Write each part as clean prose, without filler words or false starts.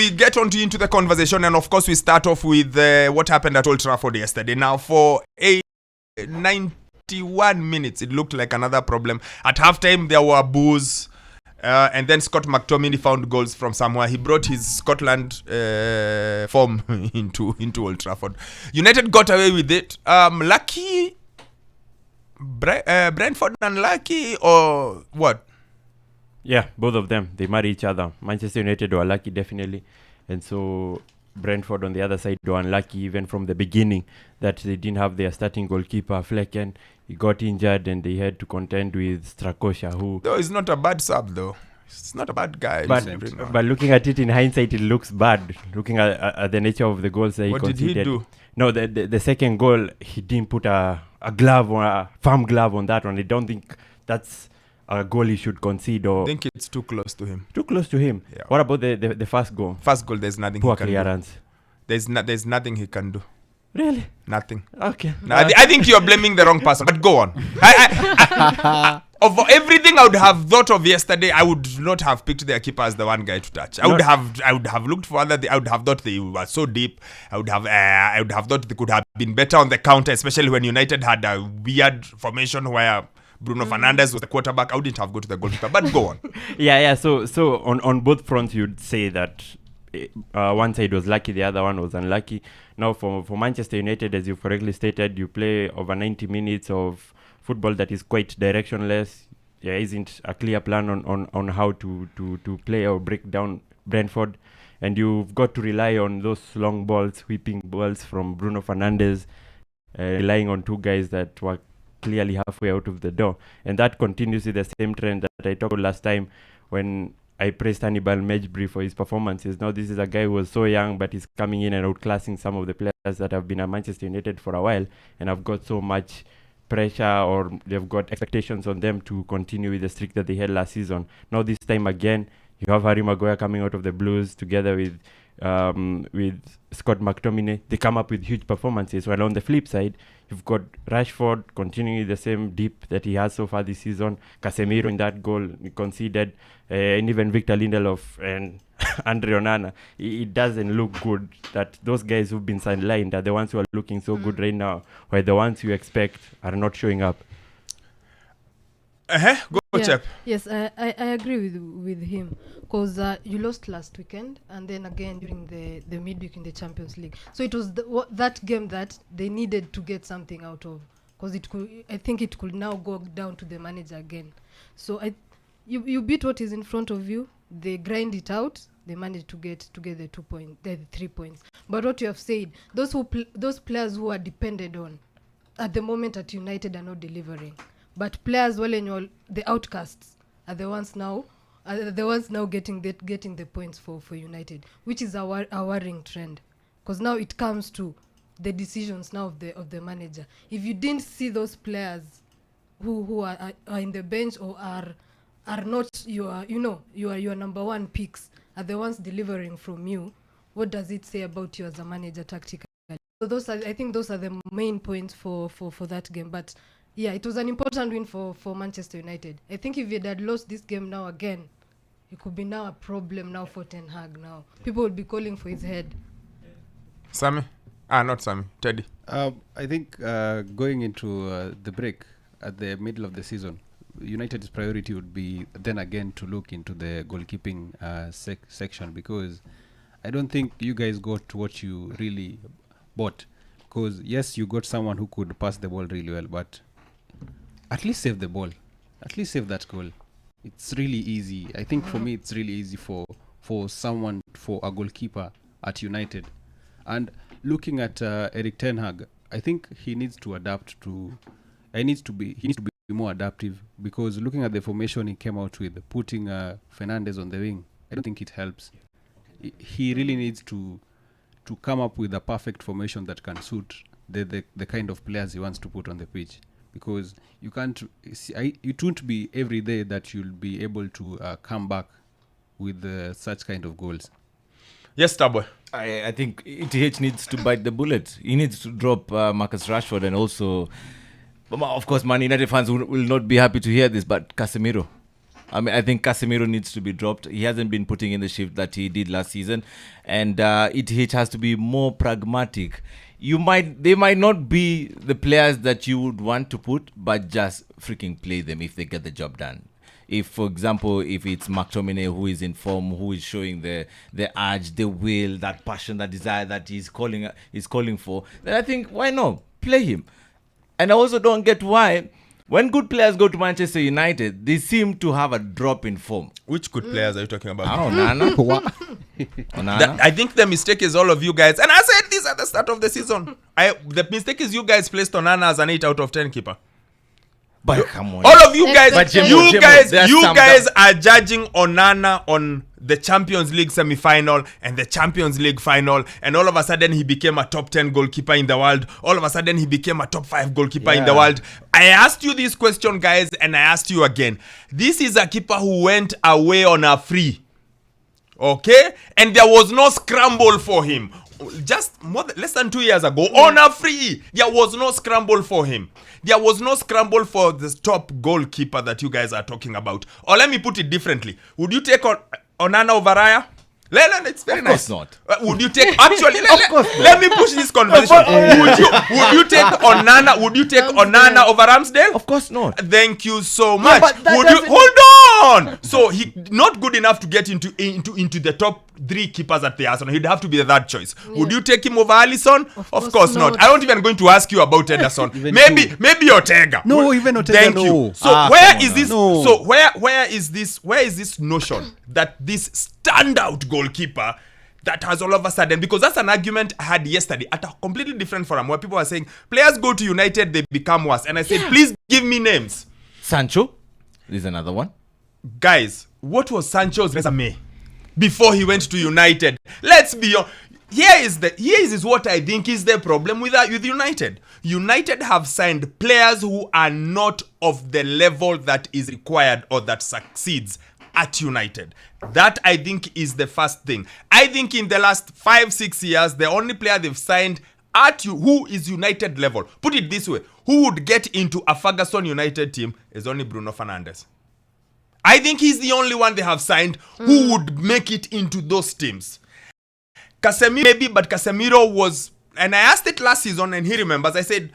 we get into the conversation, and of course we start off with what happened at Old Trafford yesterday. Now, for 91 minutes, it looked like another problem. At halftime, there were boos. And then Scott McTominay found goals from somewhere. He brought his Scotland form into Old Trafford. United got away with it. Lucky, Brentford unlucky, or what? Yeah, both of them. They marry each other. Manchester United were lucky, definitely. And so Brentford on the other side were unlucky even from the beginning that they didn't have their starting goalkeeper, Flecken. He got injured and they had to contend with Strakosha, who... Though he's not a bad sub, though. He's not a bad guy. But looking at it in hindsight, it looks bad. Looking at the nature of the goals that he conceded. What did he do? No, the second goal, he didn't put a glove or a firm glove on that one. I don't think that's a goal he should concede. Or I think it's too close to him. Too close to him? Yeah. What about the first goal? First goal, there's nothing Poor he can clearance. do. There's nothing he can do. Really? Nothing. Okay. No, I think you're blaming the wrong person. But go on. Of everything I would have thought of yesterday, I would not have picked their keeper as the one guy to touch. I would have looked for other. I would have thought they were so deep. I would have thought they could have been better on the counter, especially when United had a weird formation where Bruno Fernandes was the quarterback. I wouldn't have gone to the goalkeeper. But go on. Yeah. So on both fronts, you'd say that one side was lucky, the other one was unlucky. Now for Manchester United, as you correctly stated, you play over 90 minutes of football that is quite directionless. There isn't a clear plan on how to play or break down Brentford, and you've got to rely on those long balls, whipping balls from Bruno Fernandes, relying on two guys that were clearly halfway out of the door, and that continues with the same trend that I talked about last time when I praised Hannibal Mejbri for his performances. Now this is a guy who was so young, but he's coming in and outclassing some of the players that have been at Manchester United for a while and have got so much pressure, or they've got expectations on them to continue with the streak that they had last season. Now this time again, you have Harry Maguire coming out of the Blues together with Scott McTominay. They come up with huge performances. While on the flip side, you've got Rashford continuing the same dip that he has so far this season. Casemiro in that goal he conceded, and even Victor Lindelof and Andre Onana. It doesn't look good that those guys who've been sidelined are the ones who are looking so good right now, while the ones you expect are not showing up. Go, Chep. Yes, I agree with him, because you lost last weekend and then again during the midweek in the Champions League. So it was that game that they needed to get something out of, because I think it could now go down to the manager again. So you beat what is in front of you. They grind it out. They managed to get the 2 points, the 3 points. But what you have said, those players who are depended on at the moment at United are not delivering. But players, the outcasts are the ones now getting the points for United, which is a worrying trend, because now it comes to the decisions now of the manager. If you didn't see those players who are in the bench or are not your number one picks, are the ones delivering from you, what does it say about you as a manager tactically? So I think those are the main points for that game. But yeah, it was an important win for Manchester United. I think if it had lost this game now again, it could be now a problem now for Ten Hag now. People would be calling for his head. Sammy? Not Sammy. Teddy. I think going into the break at the middle of the season, United's priority would be then again to look into the goalkeeping section, because I don't think you guys got what you really bought. Because yes, you got someone who could pass the ball really well, but at least save the ball. At least save that goal. It's really easy. I think for me, it's really easy for a goalkeeper at United. And looking at Erik Ten Hag, I think he needs to adapt to. He needs to be more adaptive, because looking at the formation he came out with, putting Fernandes on the wing, I don't think it helps. He really needs to come up with a perfect formation that can suit the kind of players he wants to put on the pitch, because you can't. It won't be every day that you'll be able to come back with such kind of goals. Yes, Starboy. I think ETH needs to bite the bullet. He needs to drop Marcus Rashford, and also, of course, Man United fans will not be happy to hear this, but Casemiro. I mean, I think Casemiro needs to be dropped. He hasn't been putting in the shift that he did last season, and it has to be more pragmatic. They might not be the players that you would want to put, but just freaking play them if they get the job done. If, for example, if it's Tominay who is in form, who is showing the urge, the will, that passion, that desire that he's calling for, then I think why not play him? And I also don't get why when good players go to Manchester United, they seem to have a drop in form. Which good players are you talking about? Onana. Onana. I think the mistake is all of you guys, and I said this at the start of the season. The mistake is you guys placed Onana as an 8 out of 10 keeper. But come on. All of you guys, But you guys are judging Onana on the Champions League semi-final and the Champions League final, and all of a sudden he became a top 10 goalkeeper in the world. All of a sudden he became a top 5 goalkeeper in the world. I asked you this question, guys, and I asked you again. This is a keeper who went away on a free. Okay? And there was no scramble for him. Just less than 2 years ago, on a free, there was no scramble for him. There was no scramble for the top goalkeeper that you guys are talking about. Or let me put it differently. Would you take Onana over Raya? It's very nice. Of course not. Would you take let me push this conversation. Would you take Onana? Would you take Onana over Ramsdale? Of course not. Thank you so much. but that Would you doesn't- hold on? So he not good enough to get into the top 3 keepers at the Arsenal. He'd have to be the third choice. Would you take him over Alisson? Of course not. I don't even going to ask you about Ederson. maybe Ortega. No, even Ortega, Thank no. you. So where is this? So where is this notion that this standout goalkeeper that has all of a sudden, because that's an argument I had yesterday at a completely different forum where people were saying players go to United, they become worse, and I said please give me names. Sancho is another one. Guys, what was Sancho's resume before he went to United? Let's be honest. Here is what I think is the problem with United. United have signed players who are not of the level that is required or that succeeds at United. That I think is the first thing. I think in the last 5-6 years, the only player they've signed who is United level, put it this way, who would get into a Ferguson United team is only Bruno Fernandes. I think he's the only one they have signed who would make it into those teams. Casemiro maybe, but Casemiro was, and I asked it last season and he remembers, I said,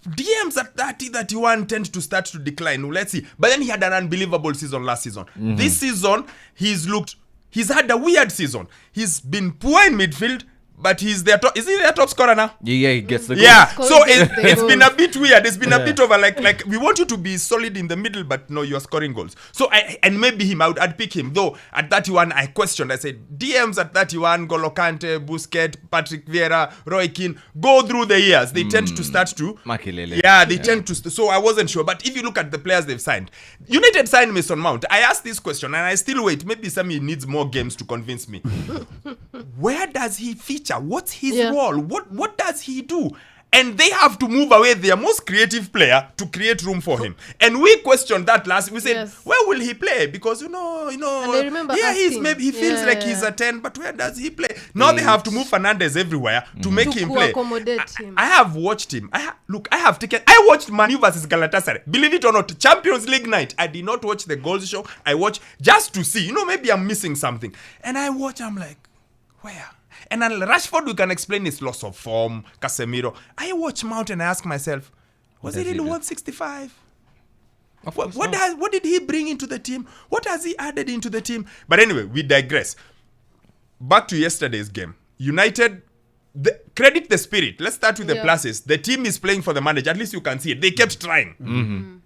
DMs at 30, 31 tend to start to decline. Let's see. But then he had an unbelievable season last season. This season, he's had a weird season. He's been poor in midfield, but is he their top scorer now? Yeah, he gets the goal. Yeah, Goals. so Goals. it's been a bit weird. It's been a bit of a like we want you to be solid in the middle, but no, you're scoring goals. So and maybe him, I'd pick him. Though at 31, I questioned. I said DMs at 31, Golo Kante, Busquets, Patrick Vieira, Roy Keane, go through the years. They tend to start to Makelele. Yeah, they tend to. So I wasn't sure. But if you look at the players they've signed, United signed Mason Mount. I asked this question and I still wait. Maybe Sammy needs more games to convince me. Where does he feature? What's his role? What does he do? And they have to move away their most creative player to create room for him. And we questioned that last. We said, where will he play? Because you know. And I remember he feels like he's a 10, but where does he play? Now they have to move Fernandes everywhere to make him play. Accommodate him. I have watched him. I watched Man U versus Galatasaray. Believe it or not, Champions League night. I did not watch the goals show. I watched just to see. Maybe I'm missing something. And I watch. I'm like, where? And then Rashford, we can explain his loss of form, Casemiro. I watch Mount and I ask myself, was he really 165? What did he bring into the team? What has he added into the team? But anyway, we digress. Back to yesterday's game. United, credit the spirit. Let's start with the pluses. The team is playing for the manager. At least you can see it. They kept trying.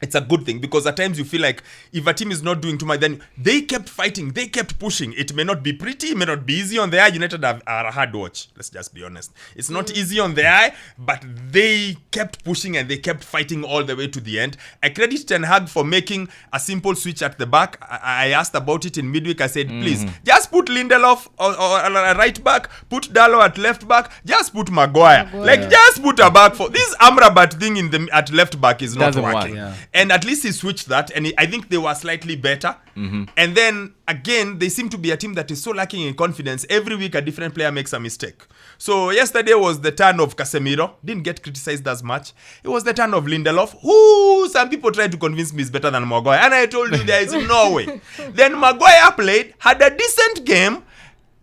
It's a good thing because at times you feel like if a team is not doing too much, then they kept fighting, they kept pushing. It may not be pretty, it may not be easy on the eye. United are a hard watch. Let's just be honest. It's not easy on the eye, but they kept pushing and they kept fighting all the way to the end. I credit Ten Hag for making a simple switch at the back. I asked about it in midweek. I said, please, just put Lindelof or a right back, put Dalot at left back, just put Maguire. Like, just put a back for this Amrabat thing at left back is not Doesn't working. work. And at least he switched that, and I think they were slightly better. And then again, they seem to be a team that is so lacking in confidence. Every week, a different player makes a mistake. So yesterday was the turn of Casemiro. Didn't get criticized as much. It was the turn of Lindelof, who some people tried to convince me is better than Maguire, and I told you there is no way. Then Maguire played, had a decent game,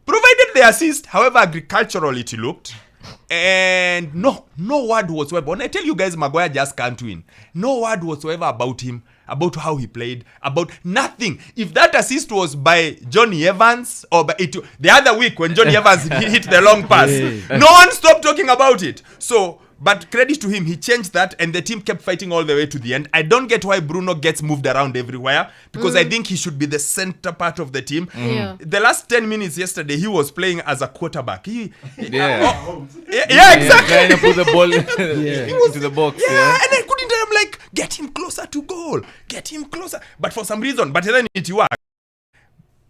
provided the assist. However, agricultural it looked. And no word whatsoever. When I tell you guys Maguire just can't win, no word whatsoever about him, about how he played, about nothing. If that assist was by Johnny Evans or by the other week when Johnny Evans hit the long pass, no one stopped talking about it. So, but credit to him, he changed that and the team kept fighting all the way to the end. I don't get why Bruno gets moved around everywhere because I think he should be the center part of the team. Yeah. The last 10 minutes yesterday, he was playing as a quarterback. Exactly. Trying to put the ball into the box. Yeah, and I couldn't tell him, like, get him closer to goal. Get him closer. But for some reason, but then it worked.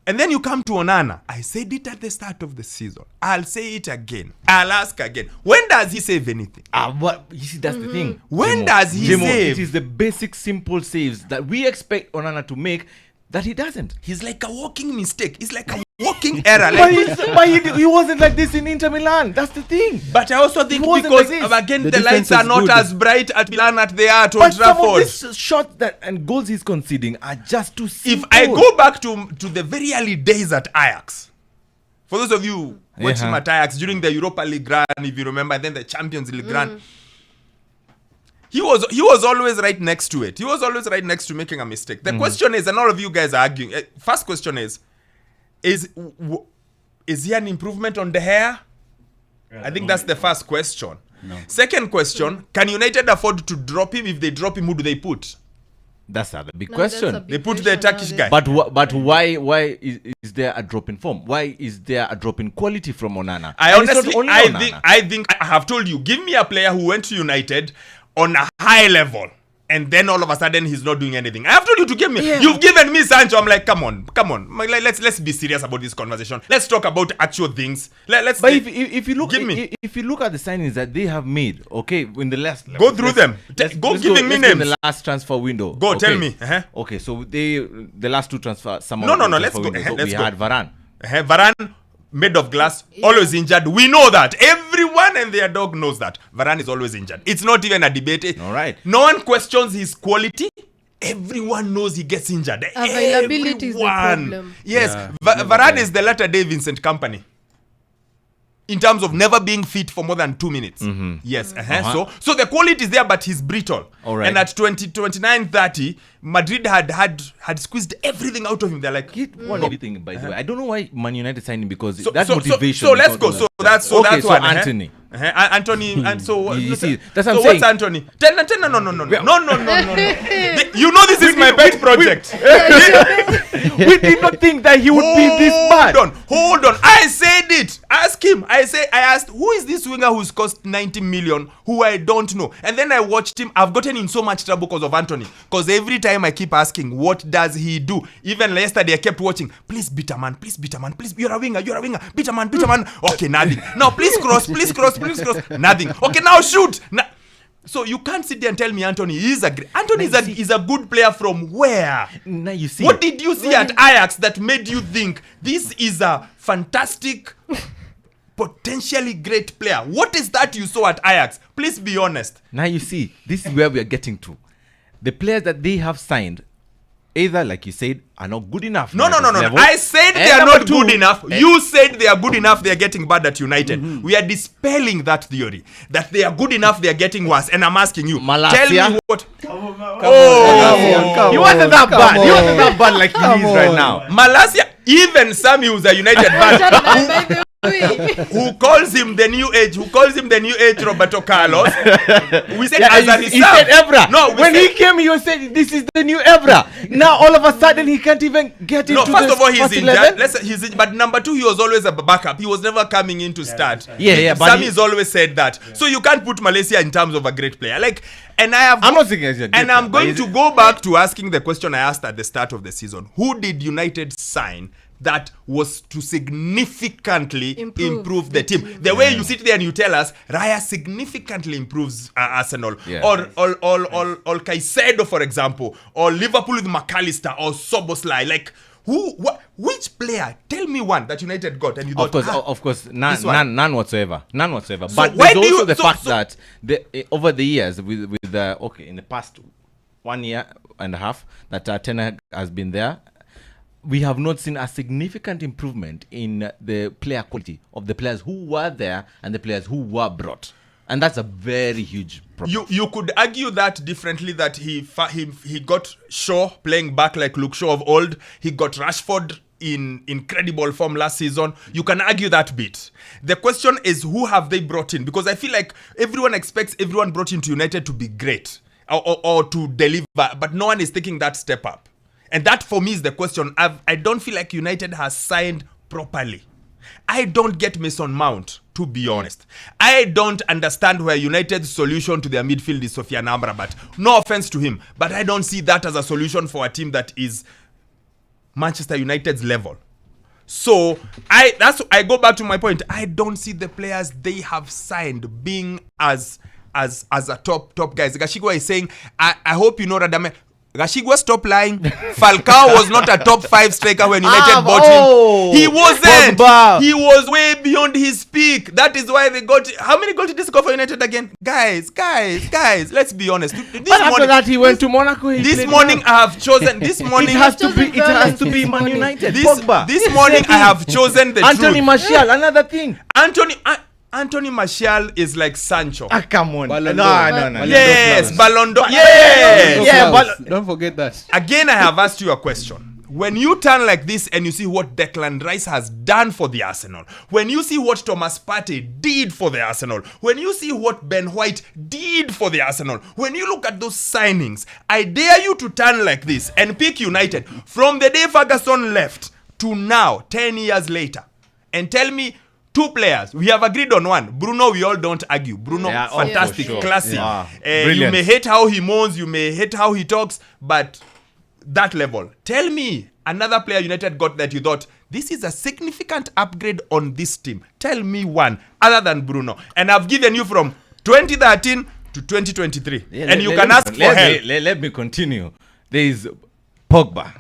And then you come to Onana. I said it at the start of the season. I'll say it again. I'll ask again. When does he save anything? What you see, that's the thing. When does he save? It is the basic, simple saves that we expect Onana to make that he doesn't. He's like a walking mistake. He's like a walking error. But he wasn't like this in Inter Milan. That's the thing. But I also think wasn't because like this. again The the lights defense are is not good. as bright at Milan as they are at Old But some of Trafford. these shots and goals he's conceding are just too simple. If I go back to the very early days at Ajax, for those of you watching him at Ajax during the Europa League run, if you remember, and then the Champions League run, he was always right next to it. He was always right next to making a mistake. The question is, and all of you guys are arguing. First question is he an improvement on the hair? I think that's the first question. No. Second question, can United afford to drop him? If they drop him, who do they put? That's the big No, question. that's a They big put the question Turkish guy. nowadays. But why is there a drop in form? Why is there a drop in quality from Onana? I And it's not honestly, only I Onana. think I have told you, give me a player who went to United on a high level, and then all of a sudden he's not doing anything. I have told you to give me. Yeah. You've given me Sancho. I'm like, come on. Let's be serious about this conversation. Let's talk about actual things. Let's. But if you look Give me. if you look at the signings that they have made, okay, in the last Go through them. Go giving me in names. the last transfer window. Go, okay. tell me. Okay, so the last two transfer. No, let's go. So Let's we go. had Varane. Varane, made of glass, always injured. We know that. Everyone and their dog knows that. Varane is always injured. It's not even a debate. All right. No one questions his quality. Everyone knows he gets injured. Availability is the Everyone. problem. Yes, Yeah, Varane is the latter day Vincent Company. In terms of never being fit for more than 2 minutes. Yes. So the quality is there, but he's brittle. All right. And at 29, 30, Madrid had squeezed everything out of him. They're like, One everything, by the way. I don't know why Man United signed him because so, that so, motivation. So let's is go. not So there. that's Okay, so one. Anthony. Anthony, and so You see, that's what so I'm what's saying. Anthony? No. You know this is my pet project. We did not think that he would be this bad. Hold on. I said it. Ask him. I asked, who is this winger who's cost 90 million, who I don't know? And then I watched him. I've gotten in so much trouble because of Anthony. Because every time I keep asking, what does he do? Even yesterday I kept watching. Please beat a man. Please. You're a winger. Beat a man. Okay, nothing. Now please cross. Nothing. Okay, now shoot. So you can't sit there and tell me Anthony is a good player from where? Now you see. What did you see at Ajax that made you think this is a fantastic, potentially great player? What is that you saw at Ajax? Please be honest. Now you see, this is where we are getting to. The players that they have signed, either, like you said, are not good enough. No. level. I said they And are number not two, good enough. You said they are good enough. They are getting bad at United. We are dispelling that theory that they are good enough. They are getting worse. And I'm asking you, Malacia? tell me what. He wasn't that bad. He wasn't that bad like he is right now. Malacia, even Sammy, who's a United fan, who calls him the new age, Roberto Carlos. We said as a He said reserve. Evra. No, when he came, he was saying this is the new Evra. Now all of a sudden he can't even get into No, first the of all, he's first injured. 11. But number two, he was always a backup. He was never coming in to start. Yeah, but Sammy's always said that. So you can't put Malaysia in terms of a great player. I'm not saying he's a great And I'm player, going but to go back to asking the question I asked at the start of the season. Who did United sign that was to significantly improve the the team. team. The way you sit there and you tell us Raya significantly improves Arsenal, Yeah. or Caicedo, for example, or Liverpool with McAllister or Soboslai, like. Which player? Tell me one that United got, and you thought, Of course, this one. none whatsoever. So But why there's do you- also the so- fact so- that over the years, with in the past 1 year and a half that Ten Hag has been there, we have not seen a significant improvement in the player quality of the players who were there and the players who were brought, and that's a very huge problem. You could argue that differently, that he got Shaw playing back like Luke Shaw of old. He got Rashford in incredible form last season. You can argue that bit. The question is, who have they brought in? Because I feel like everyone expects everyone brought into United to be great or to deliver, but no one is taking that step up. And that for me is the question. I don't feel like United has signed properly. I don't get Mason Mount, to be honest. I don't understand where United's solution to their midfield is Sofiane Amrabat. No offense to him, but I don't see that as a solution for a team that is Manchester United's level. So I go back to my point. I don't see the players they have signed being as a top guys. Gashigwa is saying, I hope you know Radame. Gashigwa, stop lying. Falcao was not a top 5 striker when United bought him. He wasn't. Pogba. He was way beyond his peak. That is why they got. How many goals did he score for United again? Guys, let's be honest. But after that, he went to Monaco. This morning I have chosen. This morning It has to be This Man morning. United. This Pogba. morning I have chosen the Anthony truth. Martial, another thing. Anthony Martial is like Sancho. Come on. Ballon No. d'Or. Yes, Ballon d'Or. Those Yes. Yeah, flowers. but- Don't forget that. Again, I have asked you a question. When you turn like this and you see what Declan Rice has done for the Arsenal, when you see what Thomas Partey did for the Arsenal, when you see what Ben White did for the Arsenal, when you look at those signings, I dare you to turn like this and pick United from the day Ferguson left to now, 10 years later, and tell me 2 players. We have agreed on one. Bruno, we all don't argue. Bruno, Yeah, oh, fantastic, for sure. classic. Yeah. You Brilliant. may hate how he moans, you may hate how he talks, but that level. Tell me another player United got that you thought, this is a significant upgrade on this team. Tell me one other than Bruno. And I've given you from 2013 to 2023. And you can ask for help. Let me continue. There is Pogba.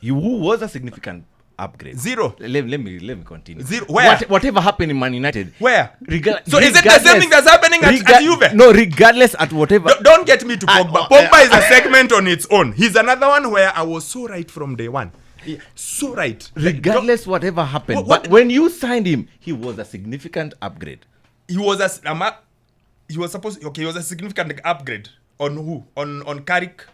Who was a significant upgrade. 0. Let me continue. 0. Where? Whatever happened in Man United. Where? Rega- So is it the same thing that's happening at Juve? No, regardless at whatever. Don't get me to Pogba. Pogba is a segment on its own. He's another one where I was so right from day one. Yeah, so right. Regardless whatever happened. What- But when you signed him, he was a significant upgrade. He was a significant upgrade on who? On Carrick.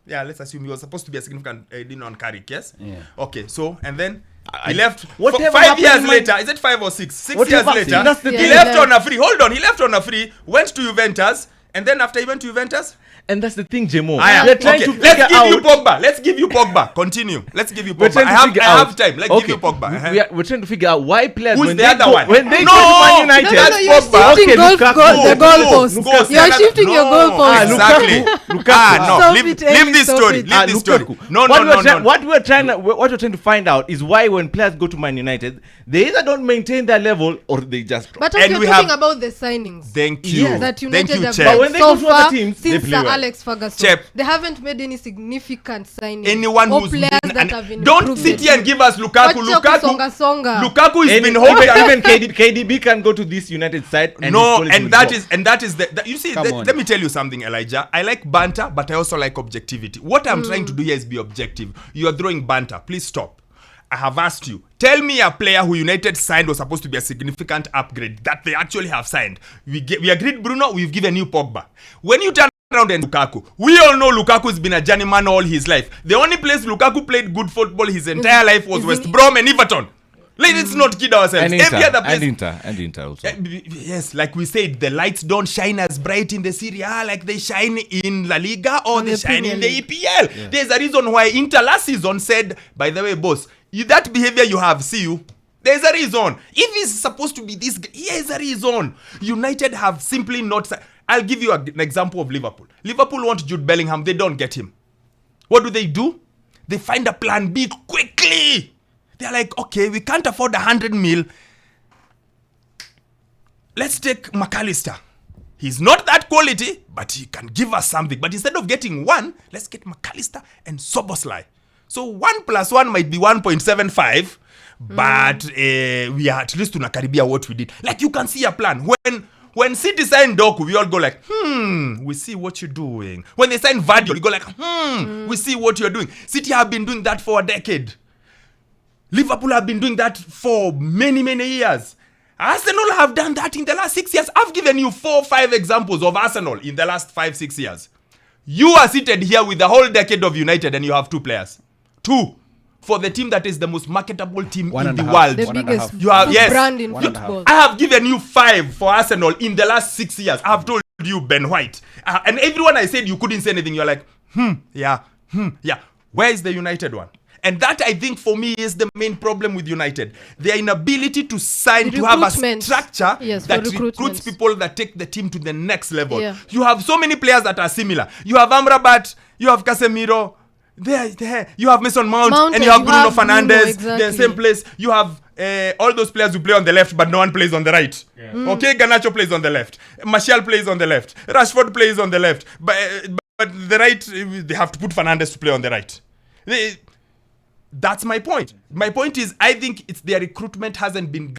Yeah, let's assume he was supposed to be a significant on Carrick, yes? Yeah. Okay, so and then he left whatever 5 happened years in later. Is it 5 or 6? 6 years Whatever- later, that's the he thing. left Yeah. on a free. Hold on, he left on a free, went to Juventus, and then after he went to Juventus, And that's the thing, Jemo. I am. We're trying Okay, to let's figure give out. you Pogba. Let's give you Pogba. Continue. Let's give you We're Pogba. trying to I figure have out. time. Let's give you Pogba. Uh-huh. We're trying to figure out why players Who's when the they other go, one? when they No! go to Man United. No, That's you're Pogba. shifting Okay, the goalpost. Go, You're shifting your goalpost. Exactly. Lukaku. No, Stop leave it, Ellie, this stop story. it. Leave this story. Lukaku. No. What we're trying to find out is why when players go to Man United, they either don't maintain their level or they just drop. But And if we you're talking have- about the signings. Thank you. Yes, that Thank United you, have Chep. done But when they so go to other far teams, they since play Sir well. Alex Ferguson, Chep. they haven't made any significant signings. Anyone or who's players been, that have been don't improved sit the here and team. give us Lukaku. Wacha kusonga-songa. Lukaku has been Even holding. KDB can go to this United side and his No, quality and will that drop. is the you see. Come on. Let me tell you something, Elijah. I like banter, but I also like objectivity. What I'm trying to do here is be objective. You are throwing banter. Please stop. I have asked you. Tell me a player who United signed was supposed to be a significant upgrade that they actually have signed. We agreed Bruno. We've given you Pogba. When you turn around and Lukaku, we all know Lukaku's been a journeyman all his life. The only place Lukaku played good football his entire life was West Brom and Everton. Let's not kid ourselves. And Every other place. and Inter also. Yes, like we said, the lights don't shine as bright in the Serie A like they shine in La Liga or they the shine in the Premier EPL. Yeah. There's a reason why Inter last season said, by the way, boss, that behavior you have, see you. There's a reason. If he's supposed to be this guy, here's a reason. United have simply not. I'll give you an example of Liverpool. Liverpool want Jude Bellingham. They don't get him. What do? They find a plan B quickly. They're like, okay, we can't afford 100 mil. Let's take McAllister. He's not that quality, but he can give us something. But instead of getting one, let's get McAllister and Soboslai. So 1 + 1 might be 1.75, but we are at least tunakaribia what we did. Like, you can see a plan. When City signed Doku, we all go like, we see what you're doing. When they signed Vardy, we go like, we see what you're doing. City have been doing that for a decade. Liverpool have been doing that for many, many years. Arsenal have done that in the last 6 years. I've given you 4 or 5 examples of Arsenal in the last 5-6 years. You are seated here with the whole decade of United and you have 2 players. 2. For the team that is the most marketable team in the world. The biggest You have, yes. brand in 1.5. football. I have given you 5 for Arsenal in the last 6 years. I have told you Ben White. And everyone I said you couldn't say anything. You're like, yeah. Where is the United one? And that, I think, for me, is the main problem with United. Their inability to sign, to have a Recruitment. structure Yes, that for recruits recruitment. people that take the team to the next level. Yeah. You have so many players that are similar. You have Amrabat, you have Casemiro, there. You have Mason Mount, and you have Bruno Fernandes. Exactly. They're the same place. You have all those players who play on the left, but no one plays on the right. Yeah. Okay, Garnacho plays on the left. Martial plays on the left. Rashford plays on the left. But the right, they have to put Fernandes to play on the right. That's my point. My point is, I think it's their recruitment hasn't been